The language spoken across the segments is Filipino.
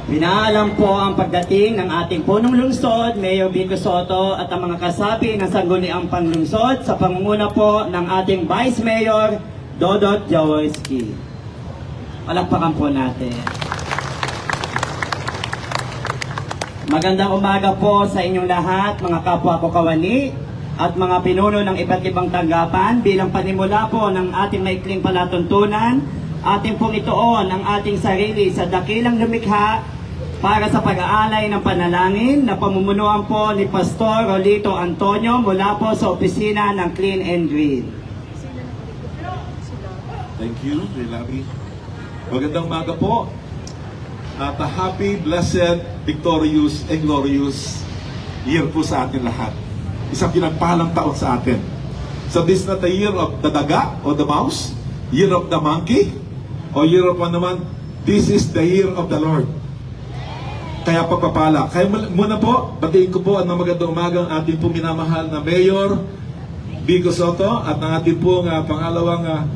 Pinaalam po ang pagdating ng ating punong lungsod, Mayor Vico Sotto at ang mga kasapi ng sangguniang panlungsod sa pangunguna po ng ating Vice Mayor, Dodot Jaworski. Palakpakan po natin. Magandang umaga po sa inyong lahat, mga kapwa ko kawani at mga pinuno ng iba't ibang tanggapan. Bilang panimula po ng ating maikling palatuntunan, ating pong ituon ang ating sarili sa dakilang lumikha para sa pag-aalay ng panalangin na pamumunuan po ni Pastor Rolito Antonio mula po sa opisina ng Clean and Green. Thank you, Relabi. Magandang umaga po. At a happy, blessed, victorious, and glorious year po sa atin lahat. Isang pinagpahalang taon sa atin. So this is not the year of the daga or the mouse, year of the monkey, or year of ano naman. This is the year of the Lord. Kaya pagpapala. Kaya muna po, batiin ko po ang magandang umaga ang ating pong minamahal na Mayor Vico Sotto at ang ating pong pangalawang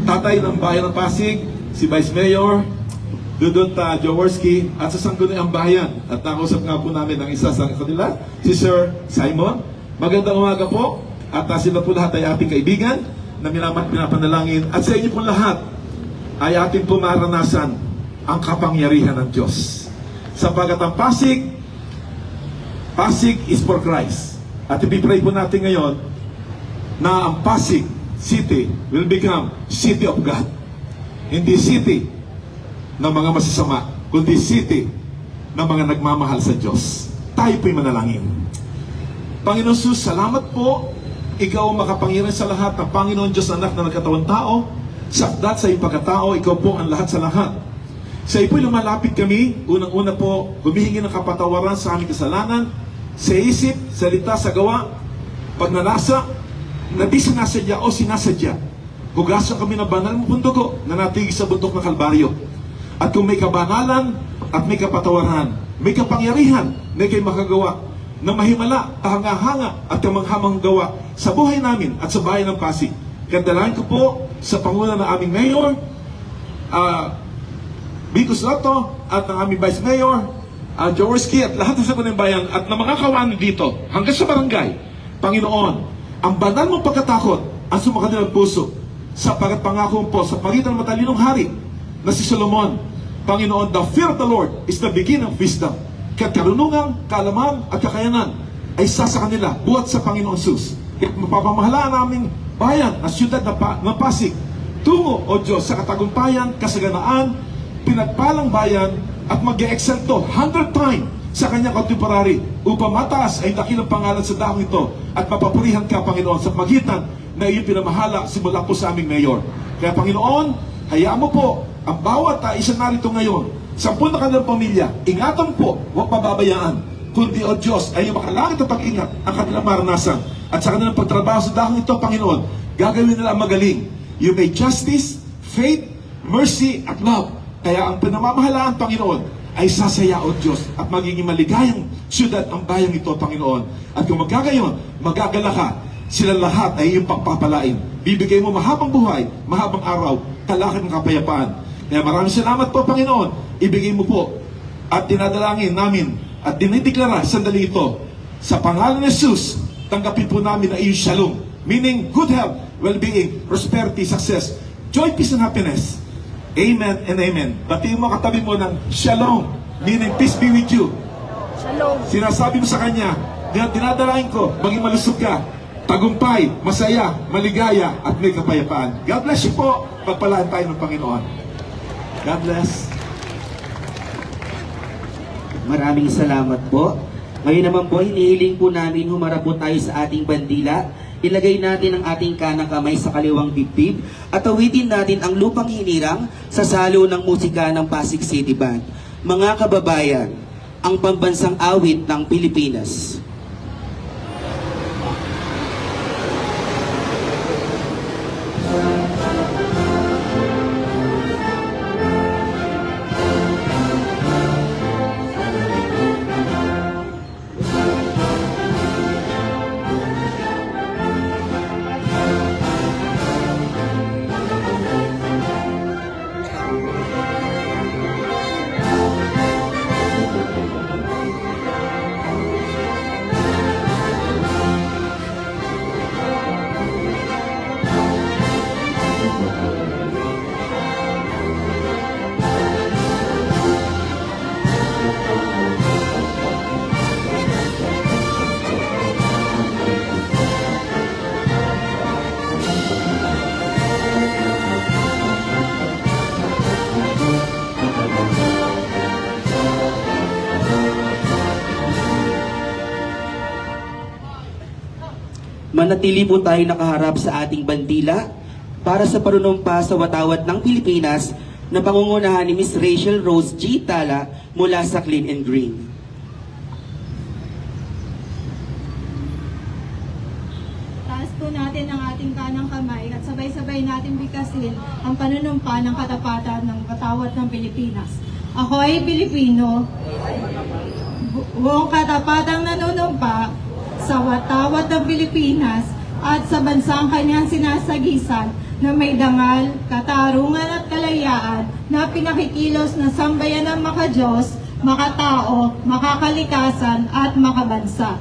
tatay ng bayan ng Pasig, si Vice Mayor Dodot Jaworski at sa sangguniang bayan. At nakausap nga po namin ang isa sa kanila, si Sir Simon. Magandang umaga po at sila po lahat ay ating kaibigan na pinapanalangin at sa inyo po lahat ay ating po maranasan ang kapangyarihan ng Diyos. Sapagkat ang Pasig is for Christ. At ipipray po natin ngayon na ang Pasig City will become City of God. Hindi city ng mga masasama, kundi city ng mga nagmamahal sa Diyos. Tayo po'y manalangin. Panginoon Jesus, salamat po. Ikaw ang makapangyarihan sa lahat. Ang Panginoon Diyos anak na nagkatawang tao. Sakdat sa iyong pagkatao, ikaw po ang lahat sa lahat. Sa iyo po'y lumalapit kami, unang-una po, humihingi ng kapatawaran sa aming kasalanan, sa isip, salita, sa gawa, pagnanasa, na di sinasadya o sinasadya. Hugasan kami ng banal mo pundugo na natigil sa bundok ng Kalbaryo. At kung may kabanalan at may kapatawaran, may kapangyarihan, may kayo makagawa na mahimala, kahanga-hanga at kamanghamang gawa sa buhay namin at sa bayan ng Pasig. Kandalahan ko po sa panguna ng aming Mayor, Vico Sotto at ng aming Vice Mayor, Jaworski at lahat ng sangguniang bayan at ng mga kawani dito hanggang sa barangay. Panginoon, ang banal mong pagkatakot ang sumakanilang puso sapagat pangako po sa pagitan ng matalinong hari na si Solomon. Panginoon, the fear of the Lord is the beginning of wisdom. Kaya't karunungan, kaalaman at kakayanan ay isa sa kanila buhat sa Panginoon Jesus. Kaya't mapapamahalaan naming bayan na siyudad ng Pasig tungo, O Diyos, sa katagumpayan, kasaganaan, pinagpalang bayan at mag-e-excel to 100 times sa kanyang contemporary upang mataas ay dakilang pangalan sa dahong ito at mapapurihan ka, Panginoon, sa pagitan na iyong pinamahala simula po sa aming Mayor. Kaya, Panginoon, hayaan mo po ang bawat isa narito ngayon, 10 na kanilang pamilya, ingatan po, huwag pababayaan, kundi, O Diyos, ay yung makalangit at pag-ingat ang kanilang maranasan at sa kanilang pagtrabaho sa dahong ito, Panginoon, gagawin nila ang magaling. You may justice, faith, mercy, at love. Kaya ang pinamamahalaan, Panginoon, ay sasaya, O Diyos, at magiging maligayang syudad ang bayang ito, Panginoon. At kung magkagayon, magagala ka, sila lahat ay iyong pagpapalain. Bibigay mo mahabang buhay, mahabang araw, kalakad ng kapayapaan. Kaya maraming salamat po, Panginoon. Ibigay mo po at dinadalangin namin at dinideklara sandali ito. Sa pangalan ni Jesus, tanggapin po namin na iyong shalom. Meaning good health, well-being, prosperity, success, joy, peace, and happiness. Amen and amen. Batiin mo katabi mo ng shalom, meaning peace be with you. Shalom. Sinasabi mo sa kanya, dinadalain ko, maging malusog ka, tagumpay, masaya, maligaya, at may kapayapaan. God bless you po. Pagpalaan tayo ng Panginoon. God bless. Maraming salamat po. Ngayon naman po, hinihiling po namin humarap po tayo sa ating bandila. Ilagay natin ang ating kanang kamay sa kaliwang dibdib at awitin natin ang lupang hinirang sa salo ng musika ng Pasig City Band. Mga kababayan, ang pambansang awit ng Pilipinas. manatili po tayo nakaharap sa ating bandila para sa panunumpa sa watawat ng Pilipinas na pangungunahan ni Miss Rachel Rose G. Tala mula sa Clean and Green. Taas po natin ang ating kanang kamay at sabay-sabay natin bigkasin ang panunumpa ng katapatan ng watawat ng Pilipinas. Ako'y Pilipino, buong katapatang nanunumpa sa watawat ng Pilipinas at sa bansang kanyang sinasagisan na may dangal, katarungan at kalayaan na pinakikilos na sambayan ng makadiyos, makatao, makakalikasan at makabansa.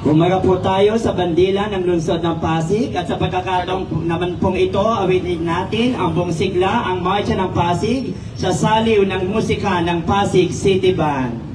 Umaga po tayo sa bandila ng lungsod ng Pasig at sa pagkakataong naman pong ito, awitin natin ang buong sigla, ang Marcha ng Pasig sa saliw ng musika ng Pasig City Band.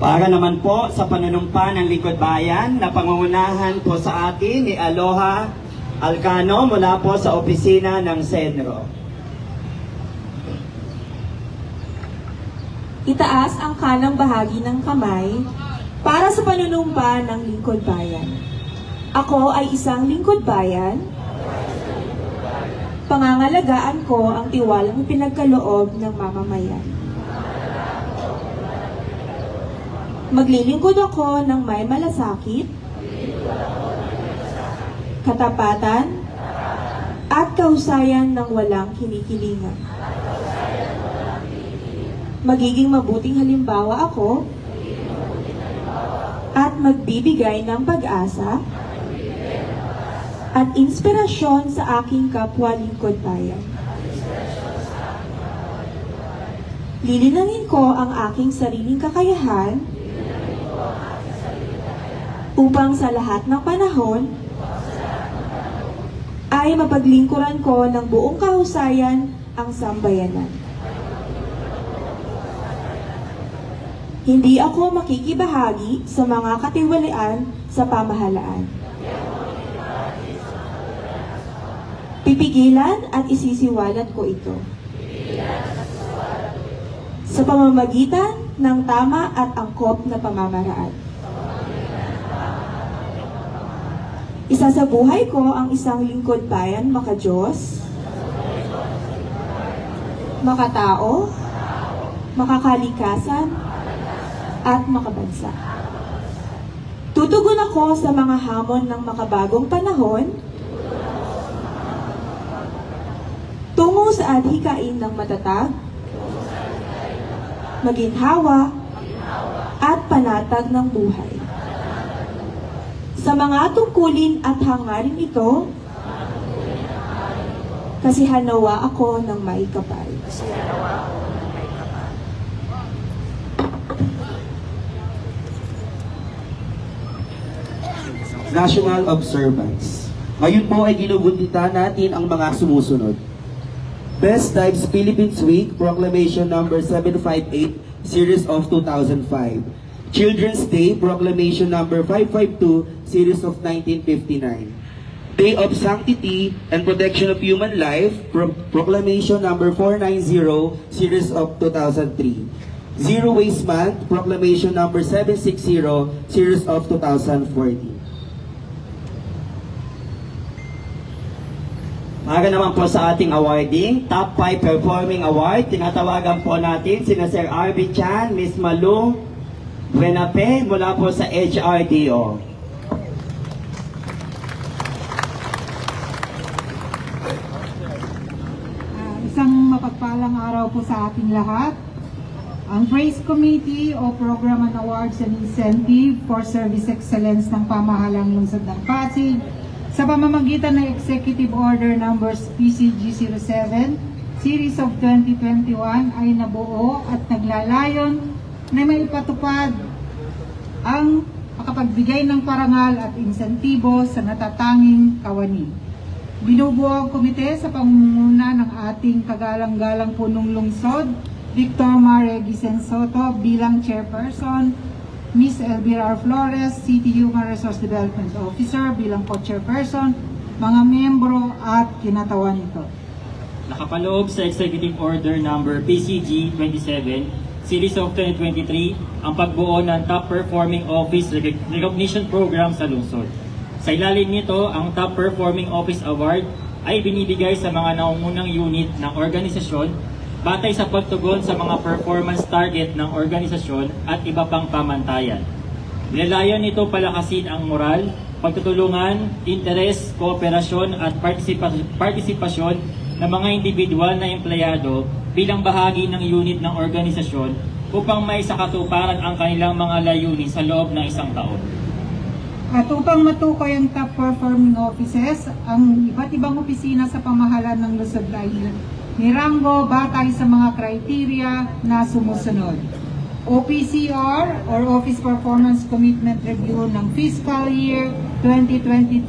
Para naman po sa panunumpa ng Lingkod Bayan na pangungunahan po sa atin ni Aloha Alcano mula po sa opisina ng Senro. Itaas ang kanang bahagi ng kamay para sa panunumpa ng Lingkod Bayan. Ako ay isang Lingkod Bayan. Pangangalagaan ko ang tiwalang pinagkaloob ng mamamayan. Maglilingkod ako ng may malasakit, katapatan, at kahusayan ng walang kinikilingan. Magiging mabuting halimbawa ako at magbibigay ng pag-asa at inspirasyon sa aking kapwa Lingkod Bayan. Lilinangin ko ang aking sariling kakayahan upang sa lahat ng panahon ay mapaglingkuran ko ng buong kahusayan ang sambayanan. Hindi ako makikibahagi sa mga katiwalian sa pamahalaan. Pipigilan at isisiwalat ko ito. Sa pamamagitan ng tama at angkop na pamamaraan. Isasabuhay ko ang isang Lingkod Bayan makadiyos makatao, makakalikasan, at makabansa. Tutugon ako sa mga hamon ng makabagong panahon tungo sa adhikain ng matatag, maginhawa, at panatag ng buhay. Sa mga tungkulin at hangarin ito, kasihanawa ako ng maikapal. National Observance. Ngayon po ay ginugunita natin ang mga sumusunod. Best Times Philippines Week, Proclamation Number 758, Series of 2005. Children's Day, Proclamation Number 552, Series of 1959. Day of Sanctity and Protection of Human Life, Proclamation Number 490, Series of 2003. Zero Waste Month, Proclamation Number 760, Series of 2014. Maaga naman po sa ating awarding, Top 5 Performing Award. Tinatawagan po natin sina Sir R.B. Chan, Miss Malung Buenape mula po sa HRDO. Isang mapagpalang araw po sa ating lahat. Ang Praise Committee o Program and Awards and Incentive for Service Excellence ng Pamahalang Lungsod ng Pasig sa pamamagitan ng Executive Order Numbers PCG 07, Series of 2021 ay nabuo at naglalayon na may ipatupad ang makapagbigay ng parangal at insentibo sa natatanging kawani. Binubuo ang komite sa pangunguna ng ating kagalang-galang punong lungsod, Victor Mare Gisen Soto bilang Chairperson, Ms. Elvira Flores, City Human Resource Development Officer bilang Co-Chairperson, mga miyembro at kinatawan nito. Nakapaloob sa Executive Order Number PCG 27, Series of 2023, ang pagbuo ng Top Performing Office Recognition Program sa lungsod. Sa ilalim nito, ang Top Performing Office Award ay binibigay sa mga nangungunang unit ng organisasyon batay sa pagtugon sa mga performance target ng organisasyon at iba pang pamantayan. Nilalayon nito palakasin ang moral, pagtutulungan, interes, kooperasyon at partisipasyon ng mga individual na empleyado bilang bahagi ng unit ng organisasyon upang maisakatuparan ang kanilang mga layunin sa loob ng isang taon. At upang matukoy ang top performing offices, ang iba't ibang opisina sa pamahalaan ng Luzon ay niranggo batay sa mga kriteria na sumusunod. OPCR or Office Performance Commitment Review ng Fiscal Year 2022,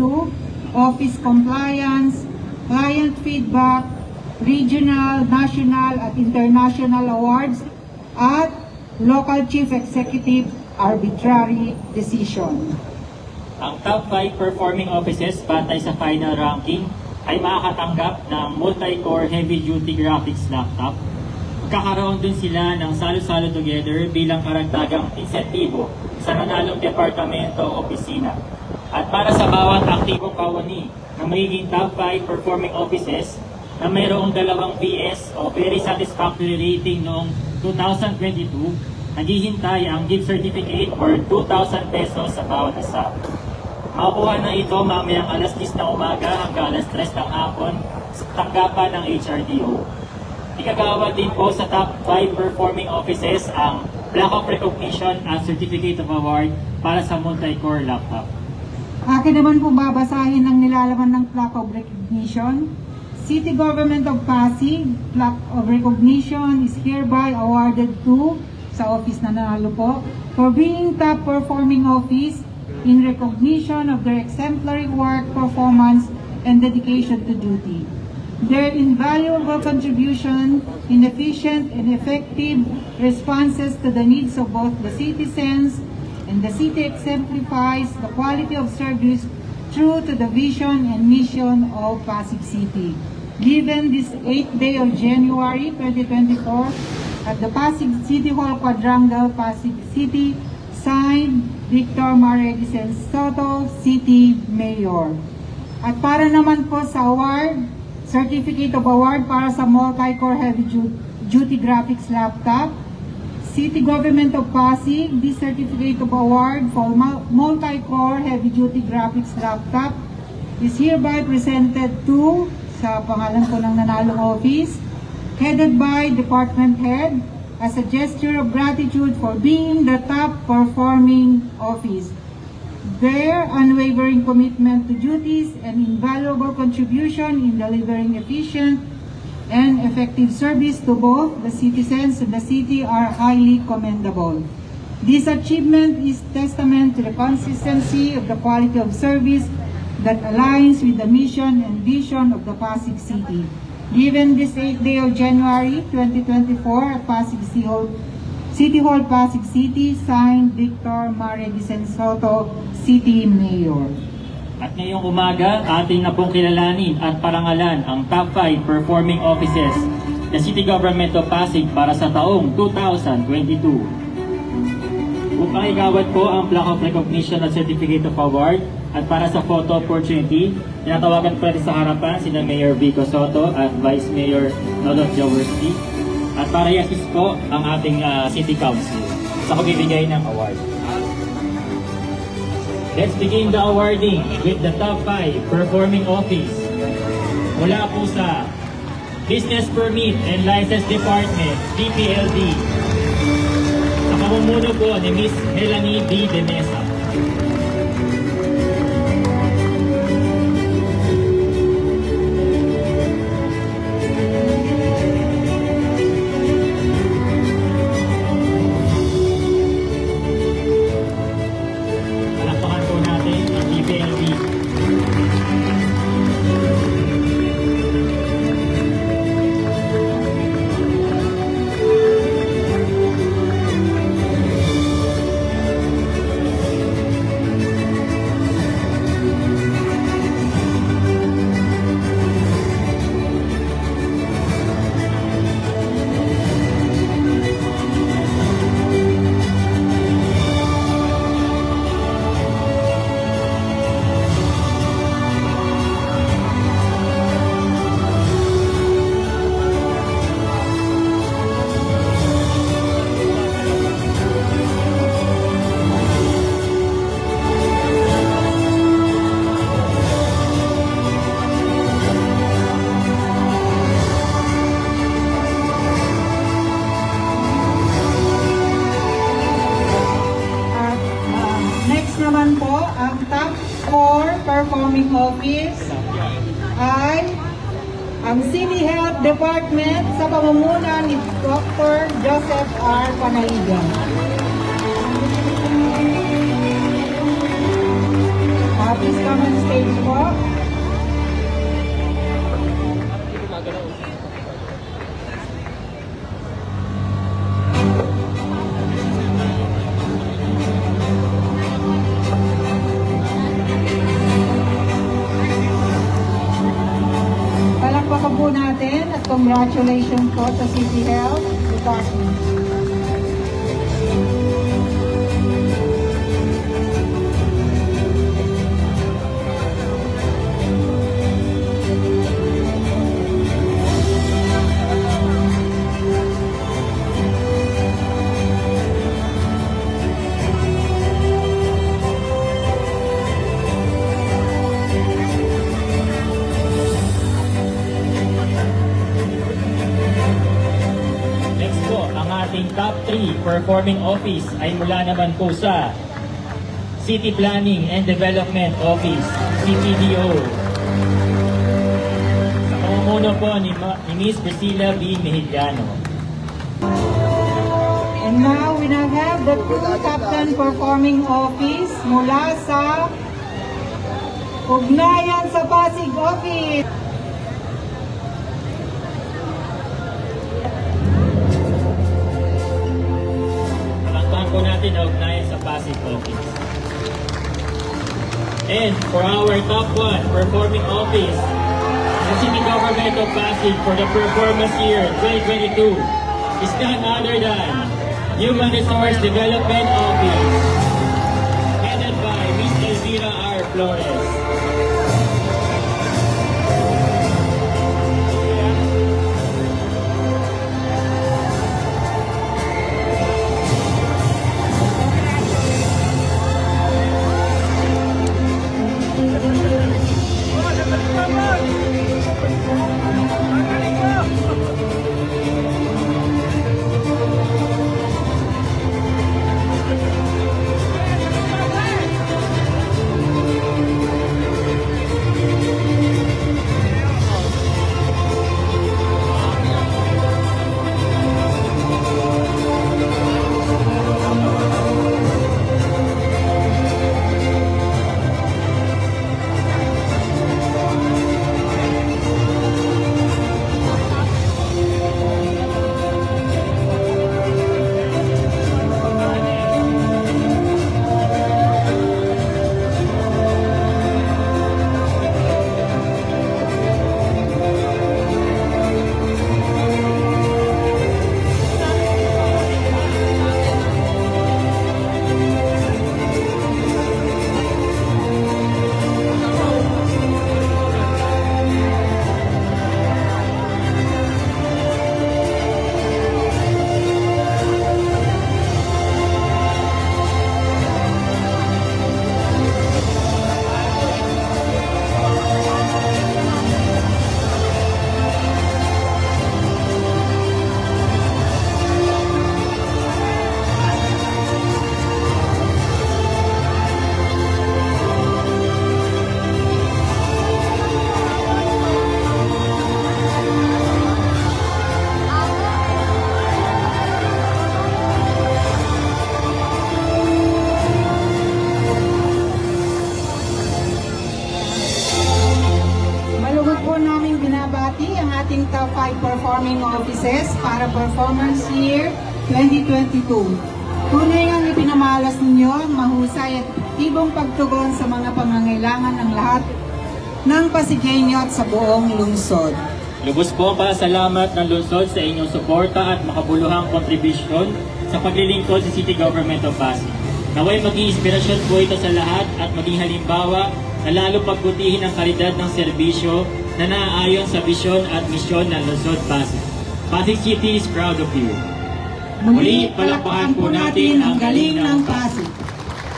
Office Compliance, Client Feedback, Regional, National at International Awards, at Local Chief Executive Arbitrary Decision. Ang top 5 performing offices batay sa final ranking ay makakatanggap ng multi-core heavy-duty graphics laptop. Kakaroon din sila ng salo-salo together bilang karagdagang insentibo sa nanalong departamento o opisina. At para sa bawat aktibong kawani na magiging top 5 performing offices na mayroong 2 PS o Very Satisfactory rating noong 2022, naghihintay ang gift certificate for 2,000 pesos sa bawat isa. Makukuha na ito mamayang alas 10 ng umaga hanggang alas 3 ng hapon sa tanggapan ng HRDO. Ikagawa din po sa top 5 performing offices ang Plaque of Recognition at Certificate of Award para sa multi-core laptop. Akin naman po babasahin ang nilalaman ng Plaque of Recognition. City Government of Pasig, Plaque of Recognition is hereby awarded to, sa office na nanalo po, for being top performing office in recognition of their exemplary work, performance, and dedication to duty. Their invaluable contribution in efficient and effective responses to the needs of both the citizens and the city exemplifies the quality of service true to the vision and mission of Pasig City. Given this 8th day of January 2024 at the Pasig City Hall Quadrangle, Pasig City, signed Victor Maregisen Soto, City Mayor. At para naman po sa award, Certificate of Award para sa Multi-Core Heavy Duty Graphics Laptop. City Government of Pasig, this Certificate of Award for Multi-Core Heavy Duty Graphics Laptop is hereby presented to, sa pangalan ko ng nanalong office, headed by Department Head, as a gesture of gratitude for being the top performing office. Their unwavering commitment to duties and invaluable contribution in delivering efficient and effective service to both the citizens and the city are highly commendable. This achievement is testament to the consistency of the quality of service that aligns with the mission and vision of the Pasig City. Given this 8th day of January 2024 at Pasig City Hall, Pasig City, signed Victor Mare Soto, City Mayor. At ngayong umaga, ating na pong kilalanin at parangalan ang top 5 performing offices ng City Government of Pasig para sa taong 2022. Upang igawad po ang plaque of recognition at certificate of award at para sa photo opportunity, tinatawagan po natin sa harapan sina Mayor Vico Soto at Vice Mayor Nolot Jaworski at para i-assist po ang ating City Council sa pagbibigay ng award. Let's begin the awarding with the top 5 performing office. Mula po sa Business Permit and License Department, BPLD. Sa pamumuno po ni Ms. Melanie B. De Mesa. Palakpakan po natin ang BPLD. At next naman po, ang top 4 performing office ay ang City Health Department sa pamumuno ni Dr. Joseph R. Panaligan. Please come on stage po. Palakpakan po natin at congratulations po sa City Health Department. Next po, ang ating top 3 performing office ay mula naman po sa City Planning and Development Office, CPDO. Sa pamumuno po ni Ms. Priscilla B. Mejillano. And now we now have the 2 top 10 performing office mula sa Ugnayan sa Pasig Office. Palakpakan po natin ang ugnayan sa Pasig Office. And for our top 1 performing office, the City Government of Pasig for the performance year 2022 is none other than Human Resource Development Office, headed by Ms. Elvira R. Flores. top 5 performing offices para performance year 2022. Tunay ang ipinamalas ninyo, mahusay at ektibong pagtugon sa mga pangangailangan ng lahat ng Pasigueño at sa buong lungsod. Lubos po ang pasalamat ng lungsod sa inyong suporta at makabuluhang kontribusyon sa paglilingkod sa City Government of Pasig. Naway maging inspirasyon po ito sa lahat at maging halimbawa na lalo pagbutihin ang kalidad ng serbisyo na naaayon sa bisyon at misyon ng lungsod Pasig. Pasig City is proud of you. Muli, palakpakan po natin ang galing ng Pasig.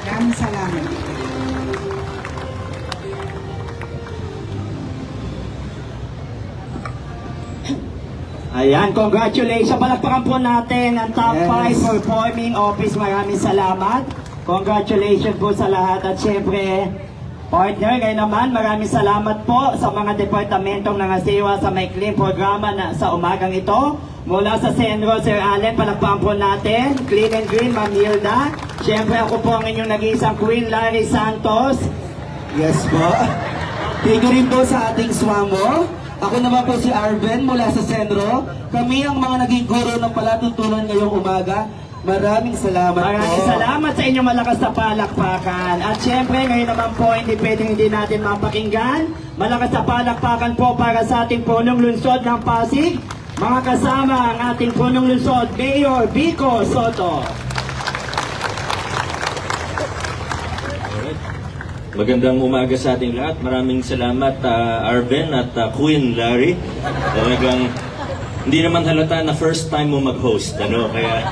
Maraming salamat. Ayan, congratulations. Palakpakan po natin ang top Yes. 5 performing office. Maraming salamat. Congratulations po sa lahat. At syempre, partner, ngayon naman, maraming salamat po sa mga departamentong nangasiwa sa maikling programa na sa umagang ito. Mula sa Senro, Sir Allen, palakpakan po natin. Clean and Green, Ma'am Hilda. Syempre, ako po ang inyong nag-iisang Queen Larry Santos. Yes po. Thank you rin po sa ating SWAMO. Ako naman po si Arven mula sa Senro. Kami ang mga naging guro ng palatuntunan ngayong umaga. Maraming salamat po. Maraming salamat sa inyong malakas na palakpakan. At syempre, ngayon naman po, hindi pwedeng hindi natin mapakinggan. Malakas na palakpakan po para sa ating punong lungsod ng Pasig. Mga kasama ang ating punong lungsod, Mayor Vico Soto. Magandang umaga sa ating lahat. Maraming salamat Arven at Queen Larry. Talagang hindi naman halata na first time mo mag-host. Kaya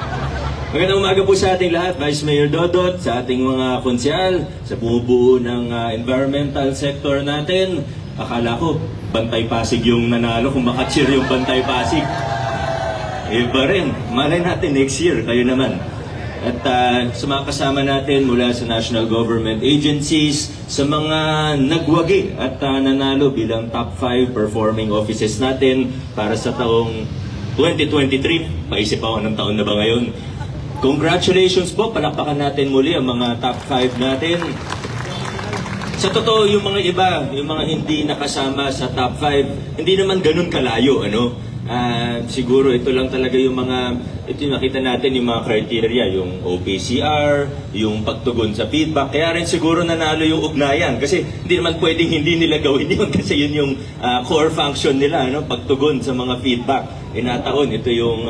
magandang umaga po sa ating lahat. Vice Mayor Dodot, sa ating mga konsyal, sa bumubuo ng environmental sector natin. Akala ko, Bantay Pasig yung nanalo kung makacheer yung Bantay Pasig. Iba rin. Malay natin next year, kayo naman. At sa mga kasama natin mula sa national government agencies, sa mga nagwagi at nanalo bilang top 5 performing offices natin para sa taong 2023. Paisip ako ng taon na ba ngayon? Congratulations po, palakpakan natin muli ang mga top 5 natin. Sa totoo, yung mga iba, yung mga hindi nakasama sa top 5, hindi naman ganun kalayo, siguro ito lang talaga yung ito yung nakita natin yung mga criteria, yung OPCR, yung pagtugon sa feedback. Kaya rin siguro nanalo yung ugnayan kasi hindi naman pwedeng hindi nila gawin yun kasi yun yung core function nila, pagtugon sa mga feedback. Inataon, ito yung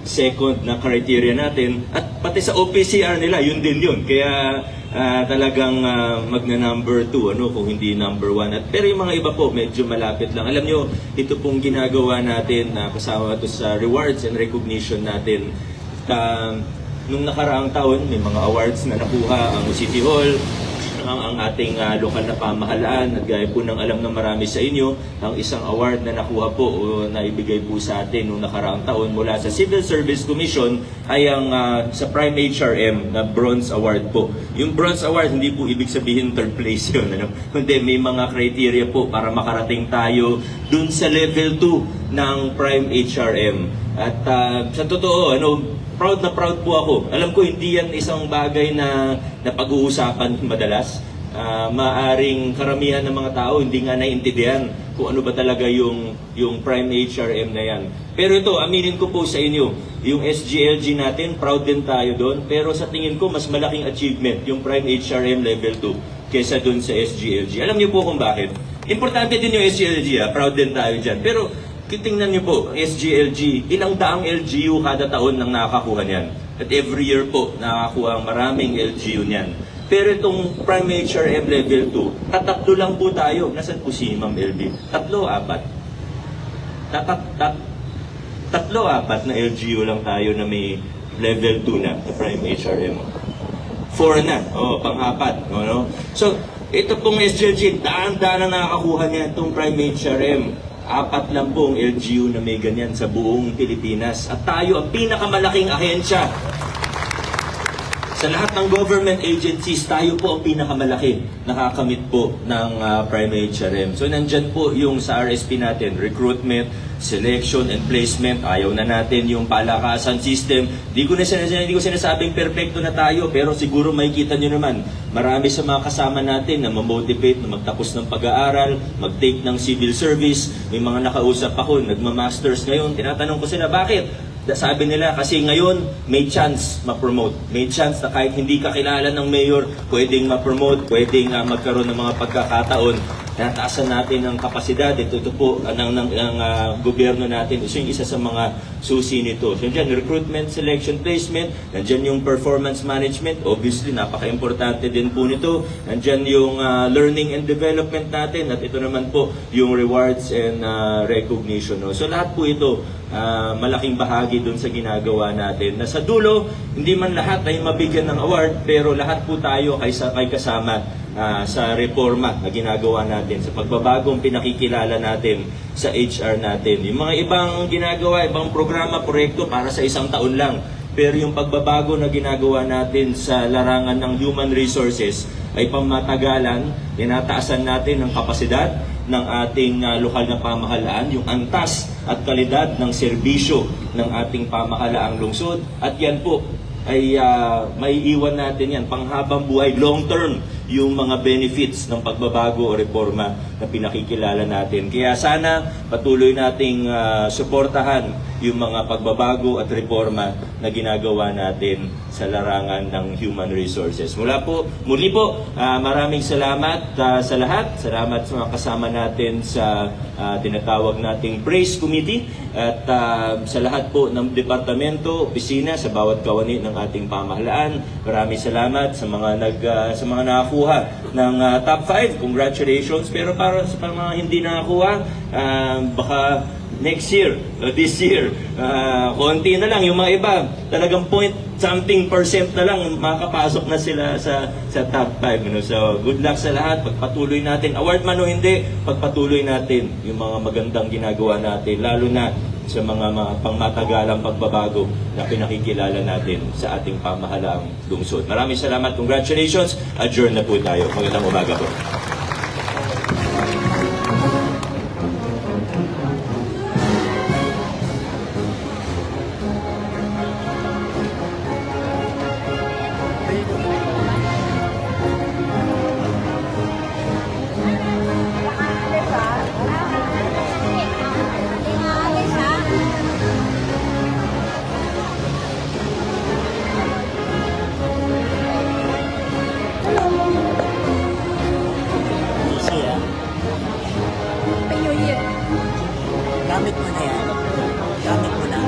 second na criteria natin at pati sa OPCR nila, yun din yun. Kaya talagang magna-number 2, kung hindi number 1. Pero yung mga iba po, medyo malapit lang. Alam nyo, ito pong ginagawa natin na kasama ito sa rewards and recognition natin. Nung nakaraang taon, may mga awards na nakuha ang City Hall, ang ating lokal na pamahalaan at gaya po ng alam ng marami sa inyo, ang isang award na nakuha po o naibigay po sa atin noong nakaraang taon mula sa Civil Service Commission ay ang sa Prime HRM na Bronze Award po. Yung Bronze Award hindi po ibig sabihin third place yun, kundi may mga criteria po para makarating tayo dun sa level 2 ng Prime HRM. At sa totoo, proud na proud po ako. Alam ko hindi yan isang bagay na pag-uusapan madalas. Maaring karamihan ng mga tao hindi nga naiintindihan kung ano ba talaga yung Prime HRM na yan. Pero ito, aminin ko po sa inyo, yung SGLG natin, proud din tayo doon. Pero sa tingin ko, mas malaking achievement yung Prime HRM Level 2 kesa doon sa SGLG. Alam niyo po kung bakit? Importante din yung SGLG, proud din tayo dyan. Pero tingnan niyo po, SGLG, ilang daang LGU kada taon nang nakakakuha niyan. At every year po, nakakakuha ang maraming LGU niyan. Pero itong Prime HRM Level 2, tatatlo lang po tayo. Nasaan po si Ma'am LB? 3, 4. Tatlo, 4 na LGU lang tayo na may Level 2 na Prime HRM. 4 na, pang-4. So, ito pong SGLG, daan-daan na nakakakuha niya itong Prime HRM. 4 lang po ang LGU na may ganyan sa buong Pilipinas. At tayo ang pinakamalaking ahensya sa Sa lahat ng government agencies, tayo po ang pinakamalaki nakakamit po ng Prime HRM. So nandyan po yung sa RSP natin, recruitment, selection and placement. Ayaw na natin yung palakasan system. Hindi ko sinasabing perfecto na tayo, pero siguro makikita nyo naman, marami sa mga kasama natin na mamotivate na magtapos ng pag-aaral, mag-take ng civil service. May mga nakausap ako, nagma-masters ngayon. Tinatanong ko sila, bakit? Sabi nila, kasi ngayon may chance ma-promote. May chance na kahit hindi ka kilala ng mayor, pwedeng ma-promote, pwedeng magkaroon ng mga pagkakataon. Nataasan natin ang kapasidad. Ito po ng gobyerno natin. Ito yung isa sa mga susi nito. So dyan, recruitment, selection, placement. Nandyan yung performance management. Obviously, napaka-importante din po nito. Nandyan yung learning and development natin. At ito naman po yung rewards and recognition. No? So lahat po ito, malaking bahagi dun sa ginagawa natin. Na sa dulo, hindi man lahat ay mabigyan ng award, pero lahat po tayo ay kasama sa reforma na ginagawa natin, sa pagbabagong pinakikilala natin sa HR natin. Yung mga ibang ginagawa, ibang programa, proyekto para sa isang taon lang. Pero yung pagbabago na ginagawa natin sa larangan ng human resources ay pamatagalan, tinataasan natin ang kapasidad ng ating lokal na pamahalaan, yung antas at kalidad ng serbisyo ng ating pamahalaang lungsod. At yan po ay may iwan natin yan, panghabang buhay, long term, yung mga benefits ng pagbabago o reforma na pinakikilala natin. Kaya sana patuloy nating suportahan yung mga pagbabago at reforma na ginagawa natin sa larangan ng human resources. Muli po, maraming salamat sa lahat. Salamat sa mga kasama natin sa tinatawag nating Praise Committee at sa lahat po ng departamento, opisina, sa bawat kawani ng ating pamahalaan. Maraming salamat sa mga nakakuha ng top 5. Congratulations. Pero para sa mga hindi nakakuha, baka next year, this year, konti na lang. Yung mga iba, talagang something% na lang makakapasok na sila sa top 5. So, good luck sa lahat. Pagpatuloy natin, award man o hindi, pagpatuloy natin yung mga magandang ginagawa natin, lalo na sa mga pangmatagalang pagbabago na pinakikilala natin sa ating pamahalaang lungsod. Maraming salamat. Congratulations. Adjourn na po tayo. Magandang umaga po. Gamit mo na yan. Gamit mo na.